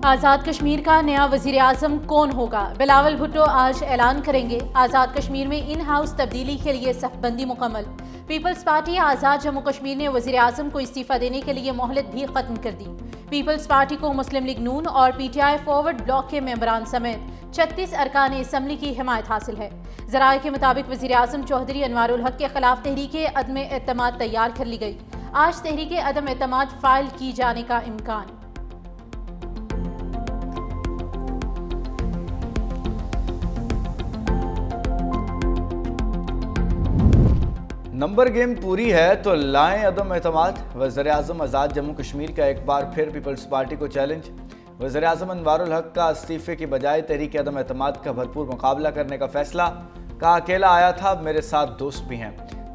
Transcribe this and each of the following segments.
آزاد کشمیر کا نیا وزیر اعظم کون ہوگا؟ بلاول بھٹو آج اعلان کریں گے۔ آزاد کشمیر میں ان ہاؤس تبدیلی کے لیے صف بندی مکمل۔ پیپلز پارٹی آزاد جموں کشمیر نے وزیر اعظم کو استعفیٰ دینے کے لیے مہلت بھی ختم کر دی۔ پیپلز پارٹی کو مسلم لیگ نون اور P T I forward block کے ممبران سمیت 36 ارکان اسمبلی کی حمایت حاصل ہے۔ ذرائع کے مطابق وزیر اعظم چودھری انوار الحق کے خلاف تحریک عدم اعتماد تیار کر لی گئی۔ آج تحریک عدم اعتماد فائل کی جانے کا امکان۔ نمبر گیم پوری ہے تو لائیں عدم اعتماد۔ وزیر اعظم آزاد جموں کشمیر کا ایک بار پھر پیپلز پارٹی کو چیلنج۔ وزیر اعظم انوار الحق کا استعفے کی بجائے تحریک عدم اعتماد کا بھرپور مقابلہ کرنے کا فیصلہ۔ کہا اکیلا آیا تھا، میرے ساتھ دوست بھی ہیں،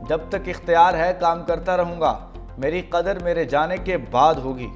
جب تک اختیار ہے کام کرتا رہوں گا، میری قدر میرے جانے کے بعد ہوگی۔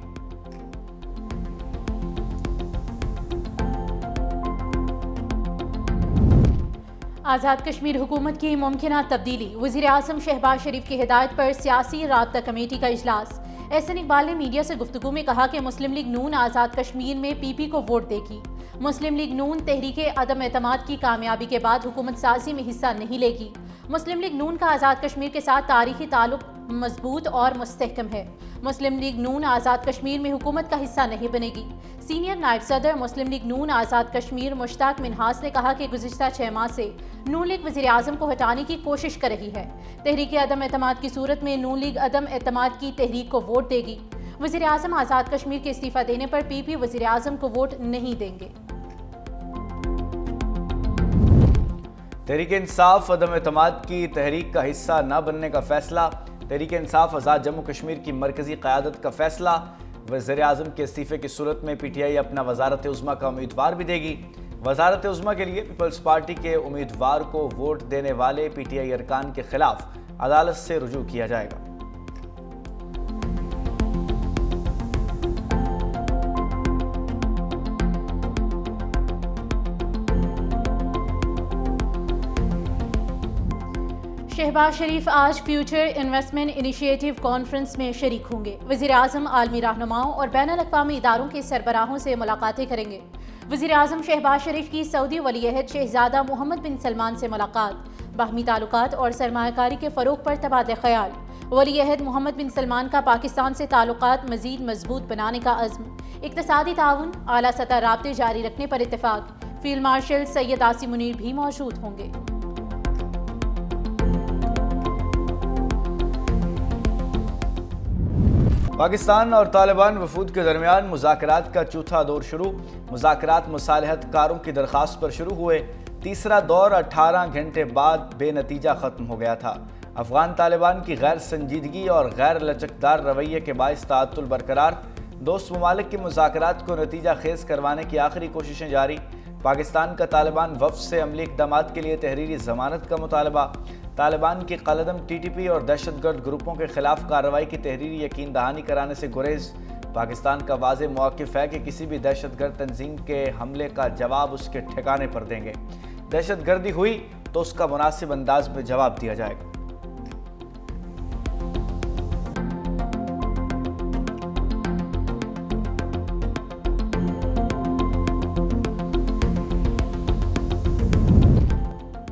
آزاد کشمیر حکومت کی ممکنہ تبدیلی۔ وزیر اعظم شہباز شریف کی ہدایت پر سیاسی رابطہ کمیٹی کا اجلاس۔ احسن اقبال نے میڈیا سے گفتگو میں کہا کہ مسلم لیگ نون آزاد کشمیر میں پی پی کو ووٹ دے گی۔ مسلم لیگ نون تحریک عدم اعتماد کی کامیابی کے بعد حکومت سازی میں حصہ نہیں لے گی۔ مسلم لیگ نون کا آزاد کشمیر کے ساتھ تاریخی تعلق مضبوط اور مستحکم ہے۔ مسلم لیگ نون آزاد کشمیر میں حکومت کا حصہ نہیں بنے گی۔ سینئر نائب صدر مسلم لیگ نون آزاد کشمیر مشتاق منہاس نے کہا کہ گزشتہ 6 ماہ سے نون لیگ وزیر اعظم کو ہٹانے کی کوشش کر رہی ہے۔ تحریک عدم اعتماد کی صورت میں نون لیگ عدم اعتماد کی تحریک کو ووٹ دے گی۔ وزیر اعظم آزاد کشمیر کے استعفیٰ دینے پر پی پی وزیر اعظم کو ووٹ نہیں دیں گے۔ تحریک انصاف عدم اعتماد کی تحریک کا حصہ نہ بننے کا فیصلہ۔ تحریک انصاف آزاد جموں کشمیر کی مرکزی قیادت کا فیصلہ۔ وزیر اعظم کے استعفے کی صورت میں پی ٹی آئی اپنا وزارت عظمیٰ کا امیدوار بھی دے گی۔ وزارت عظمیٰ کے لیے پیپلز پارٹی کے امیدوار کو ووٹ دینے والے پی ٹی آئی ارکان کے خلاف عدالت سے رجوع کیا جائے گا۔ شہباز شریف آج فیوچر انویسٹمنٹ انیشیٹو کانفرنس میں شریک ہوں گے۔ وزیر اعظم عالمی رہنماؤں اور بین الاقوامی اداروں کے سربراہوں سے ملاقاتیں کریں گے۔ وزیر اعظم شہباز شریف کی سعودی ولی عہد شہزادہ محمد بن سلمان سے ملاقات۔ باہمی تعلقات اور سرمایہ کاری کے فروغ پر تبادلہ خیال۔ ولی عہد محمد بن سلمان کا پاکستان سے تعلقات مزید مضبوط بنانے کا عزم۔ اقتصادی تعاون، اعلیٰ سطح رابطے جاری رکھنے پر اتفاق۔ فیلڈ مارشل سید عاصم منیر بھی موجود ہوں گے۔ پاکستان اور طالبان وفود کے درمیان مذاکرات کا چوتھا دور شروع۔ مذاکرات مصالحت کاروں کی درخواست پر شروع ہوئے۔ تیسرا دور 18 گھنٹے بعد بے نتیجہ ختم ہو گیا تھا۔ افغان طالبان کی غیر سنجیدگی اور غیر لچکدار رویے کے باعث تعطل برقرار۔ دوست ممالک کے مذاکرات کو نتیجہ خیز کروانے کی آخری کوششیں جاری۔ پاکستان کا طالبان وفد سے عملی اقدامات کے لیے تحریری ضمانت کا مطالبہ۔ طالبان کی قلعدم ٹی ٹی پی اور دہشت گرد گروپوں کے خلاف کارروائی کی تحریری یقین دہانی کرانے سے گریز۔ پاکستان کا واضح موقف ہے کہ کسی بھی دہشت گرد تنظیم کے حملے کا جواب اس کے ٹھکانے پر دیں گے۔ دہشت گردی ہوئی تو اس کا مناسب انداز میں جواب دیا جائے گا۔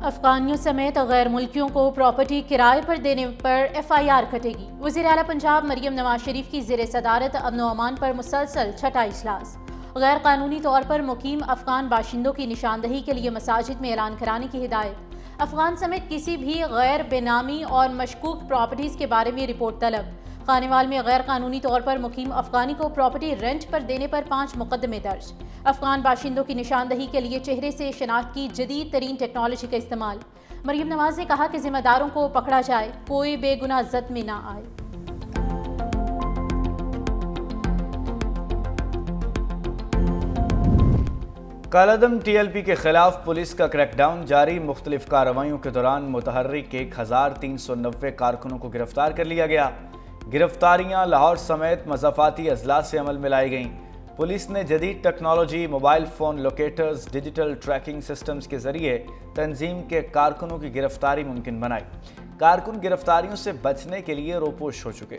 افغانیوں سمیت غیر ملکیوں کو پراپرٹی کرائے پر دینے پر ایف آئی آر کٹے گی۔ وزیر اعلیٰ پنجاب مریم نواز شریف کی زیر صدارت امن و امان پر مسلسل چھٹا اجلاس۔ غیر قانونی طور پر مقیم افغان باشندوں کی نشاندہی کے لیے مساجد میں اعلان کرانے کی ہدایت۔ افغان سمیت کسی بھی غیر بے نامی اور مشکوک پراپرٹیز کے بارے میں رپورٹ طلب۔ خانیوال میں غیر قانونی طور پر مقیم افغانی کو پراپرٹی رینٹ پر دینے پر 5 مقدمے درج۔ افغان باشندوں کی نشاندہی کے لیے چہرے سے شناخت کی جدید ترین ٹیکنالوجی کا استعمال۔ مریم نواز نے کہا کہ ذمہ داروں کو پکڑا جائے، کوئی بے گناہ زد میں نہ آئے۔ کالعدم ٹی ایل پی کے خلاف پولیس کا کریک ڈاؤن جاری۔ مختلف کارروائیوں کے دوران متحرک 1390 کارکنوں کو گرفتار کر لیا گیا۔ گرفتاریاں لاہور سمیت مضافاتی اضلاع سے عمل میں لائی گئیں۔ پولیس نے جدید technology, mobile phone locators, digital tracking systems کے ذریعے تنظیم کے کارکنوں کی گرفتاری ممکن بنائی۔ کارکن گرفتاریوں سے بچنے کے لیے روپوش ہو چکے۔